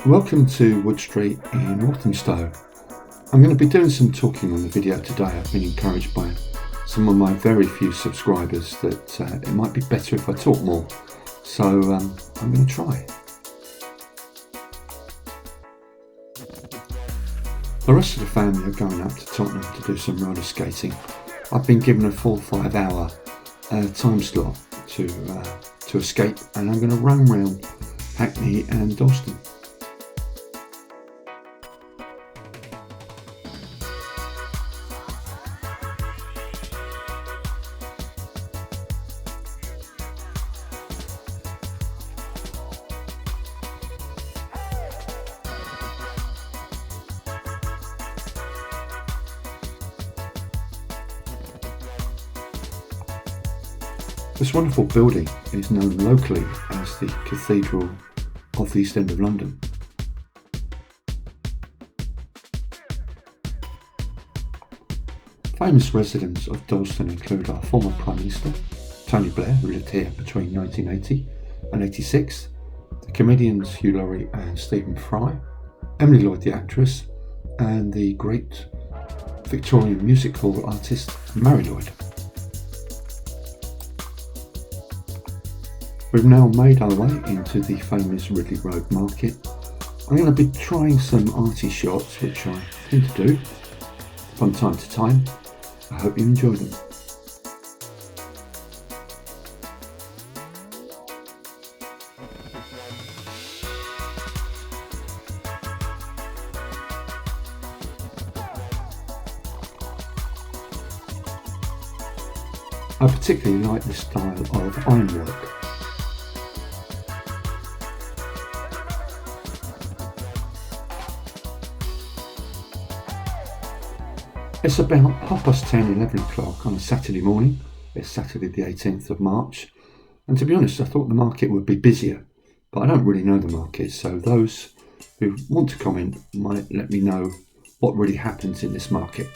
Welcome to Wood Street in Walthamstow. I'm going to be doing some talking on the video today. I've been encouraged by some of my very few subscribers that it might be better if I talk more, so I'm going to try. The rest of the family are going up to Tottenham to do some roller skating. I've been given a full 5-hour time slot to escape, and I'm going to run around Hackney and Dalston. This wonderful building is known locally as the Cathedral of the East End of London. Famous residents of Dalston include our former Prime Minister, Tony Blair, who lived here between 1980 and 86, the comedians Hugh Laurie and Stephen Fry, Emily Lloyd the actress, and the great Victorian music hall artist Mary Lloyd. We've now made our way into the famous Ridley Road market. I'm going to be trying some arty shots, which I tend to do from time to time. I hope you enjoy them. I particularly like this style of ironwork. It's about 10:30, 11 o'clock on a Saturday morning. It's Saturday the 18th of March, and to be honest I thought the market would be busier, but I don't really know the market, so those who want to comment might let me know what really happens in this market.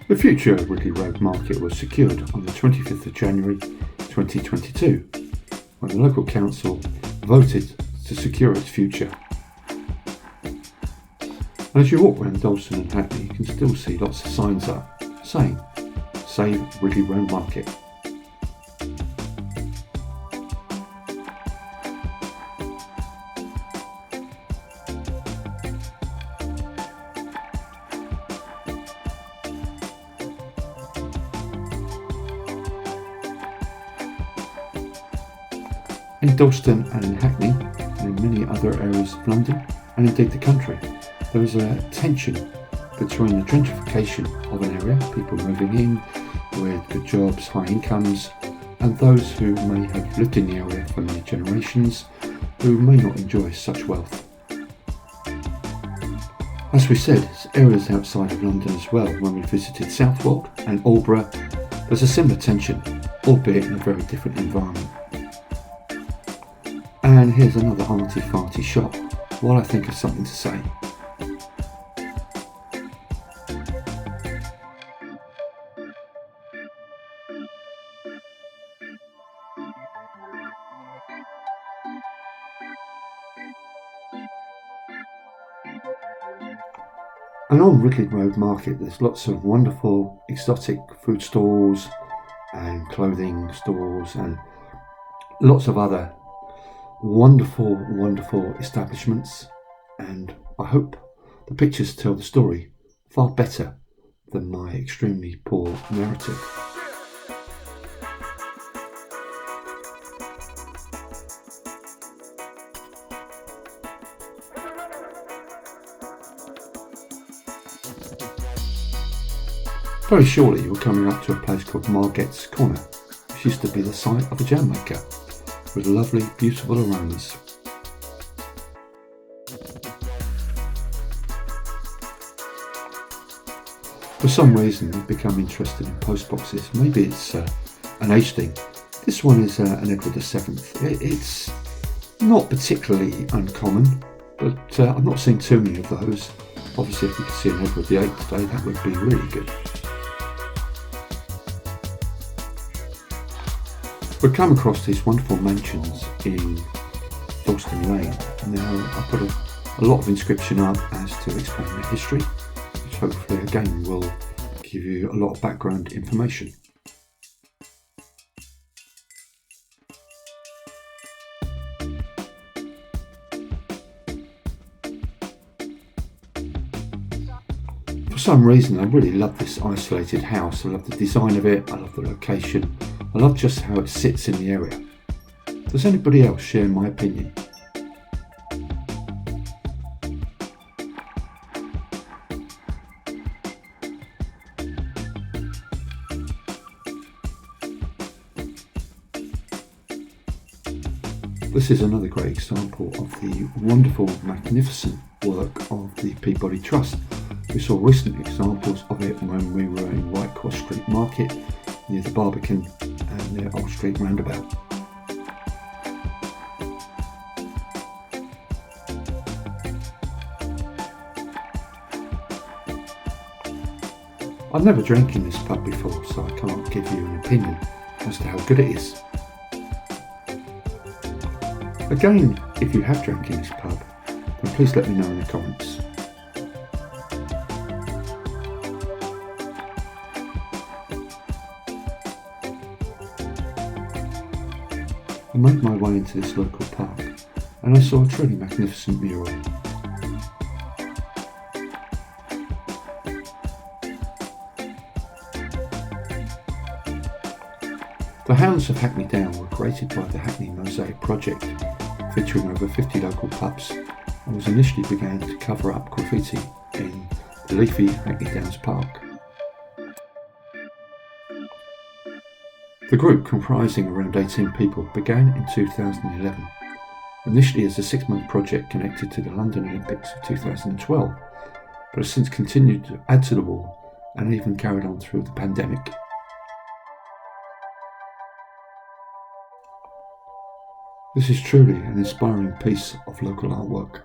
The future of Ridley Road Market was secured on the 25th of January 2022 when the local council voted to secure its future. And as you walk around Dalston and Hackney, you can still see lots of signs up saying "Save Ridley Road Market." In Dalston and Hackney, and in many other areas of London, and indeed the country, there is a tension between the gentrification of an area, people moving in with good jobs, high incomes, and those who may have lived in the area for many generations, who may not enjoy such wealth. As we said, areas outside of London as well. When we visited Southwold and Aldeburgh, there's a similar tension, albeit in a very different environment. And here's another arty-farty shop while I think of something to say. And on Ridley Road Market there's lots of wonderful exotic food stalls and clothing stores and lots of other wonderful establishments, and I hope the pictures tell the story far better than my extremely poor narrative. Very shortly you were coming up to a place called Marget's Corner, which used to be the site of a jam maker with lovely, beautiful aromas. For some reason I've become interested in postboxes. Maybe it's an age thing. This one is an Edward VII. It's not particularly uncommon, but I've not seen too many of those. Obviously if we could see an Edward VIII today, that would be really good. We've come across these wonderful mansions in Dalston Lane. Now I've put a lot of inscription up as to explain their history, which hopefully again will give you a lot of background information. For some reason I really love this isolated house. I love the design of it, I love the location, I love just how it sits in the area. Does anybody else share my opinion? This is another great example of the wonderful, magnificent work of the Peabody Trust. We saw recent examples of it when we were in Whitecross Street Market near the Barbican and near Old Street Roundabout. I've never drank in this pub before, so I can't give you an opinion as to how good it is. Again, if you have drank in this pub, then please let me know in the comments. I made my way into this local park and I saw a truly magnificent mural. The Hounds of Hackney Downs were created by the Hackney Mosaic Project, featuring over 50 local pubs, and was initially began to cover up graffiti in the leafy Hackney Downs Park. The group, comprising around 18 people, began in 2011, initially as a 6-month project connected to the London Olympics of 2012, but has since continued to add to the wall and even carried on through the pandemic. This is truly an inspiring piece of local artwork.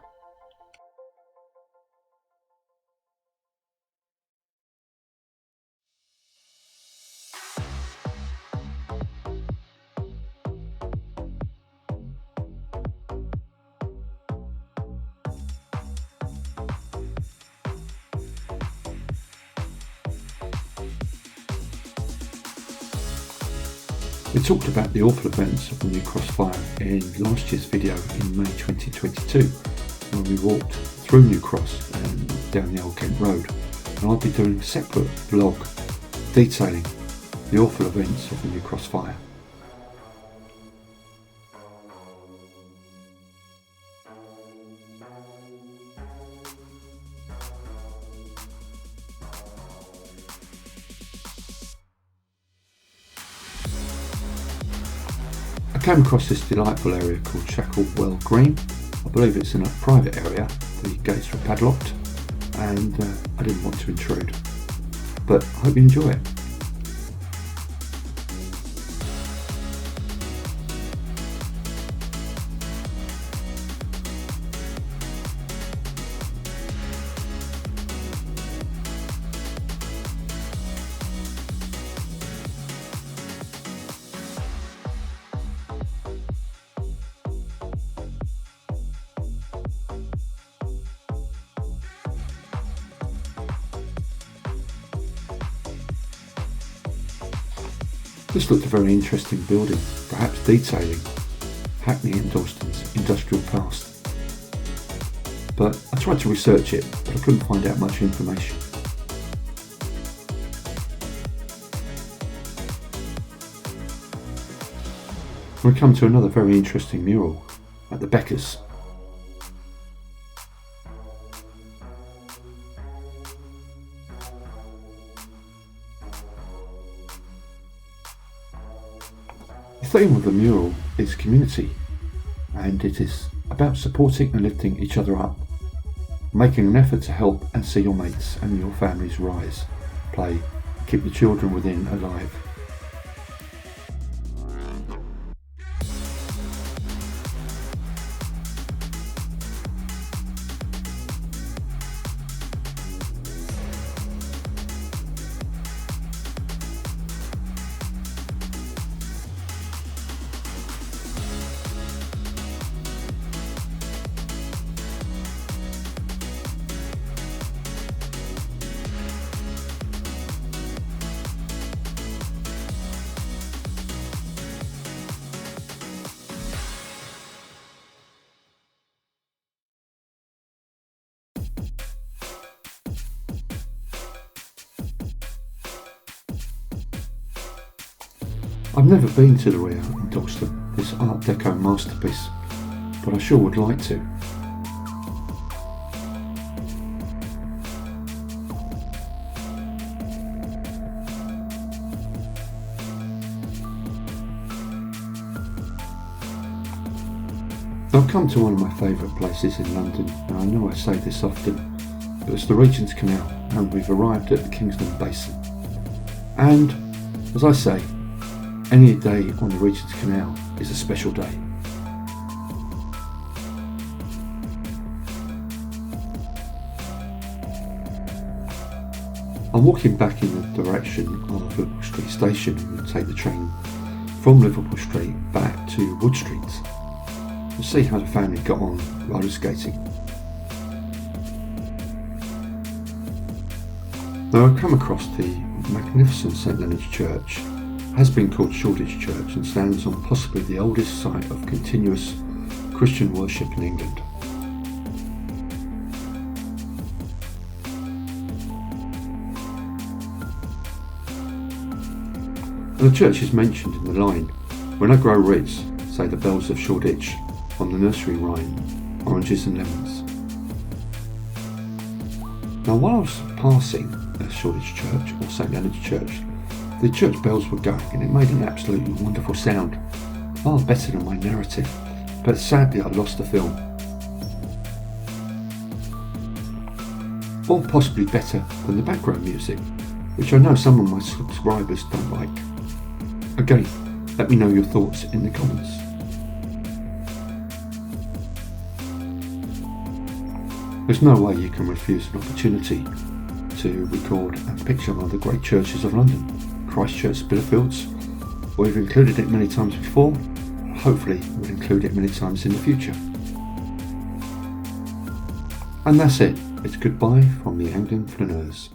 We talked about the awful events of the New Cross fire in last year's video in May 2022 when we walked through New Cross and down the Old Kent Road, and I'll be doing a separate vlog detailing the awful events of the New Cross fire. I came across this delightful area called Shacklewell Green. I believe it's in a private area. The gates were padlocked and I didn't want to intrude, but I hope you enjoy it. This looked a very interesting building, perhaps detailing Hackney and Dalston's industrial past. But I tried to research it, but I couldn't find out much information. We come to another very interesting mural at the Beckers. The theme of the mural is community, and it is about supporting and lifting each other up, making an effort to help and see your mates and your families rise, play, keep the children within alive. I've never been to the rear in Dalston, this Art Deco masterpiece, but I sure would like to. I've come to one of my favourite places in London, and I know I say this often, but it's the Regent's Canal, and we've arrived at the Kingston Basin. And, as I say, any day on the Regent's Canal is a special day. I'm walking back in the direction of Liverpool Street Station and will take the train from Liverpool Street back to Wood Street to see how the family got on roller skating. Now I've come across the magnificent St Leonard's Church. Has been called Shoreditch Church and stands on possibly the oldest site of continuous Christian worship in England. And the church is mentioned in the line, "When I grow rich, say the bells of Shoreditch," on the nursery rhyme, Oranges and Lemons. Now while I was passing Shoreditch Church, or St Leonard's Church, the church bells were going and it made an absolutely wonderful sound, far better than my narrative, but sadly I lost the film. Or possibly better than the background music, which I know some of my subscribers don't like. Again, let me know your thoughts in the comments. There's no way you can refuse an opportunity to record and picture one of the great churches of London. Christchurch, Spitalfields. We've included it many times before, hopefully we'll include it many times in the future. And that's it, it's goodbye from the Anglian Flaneurs.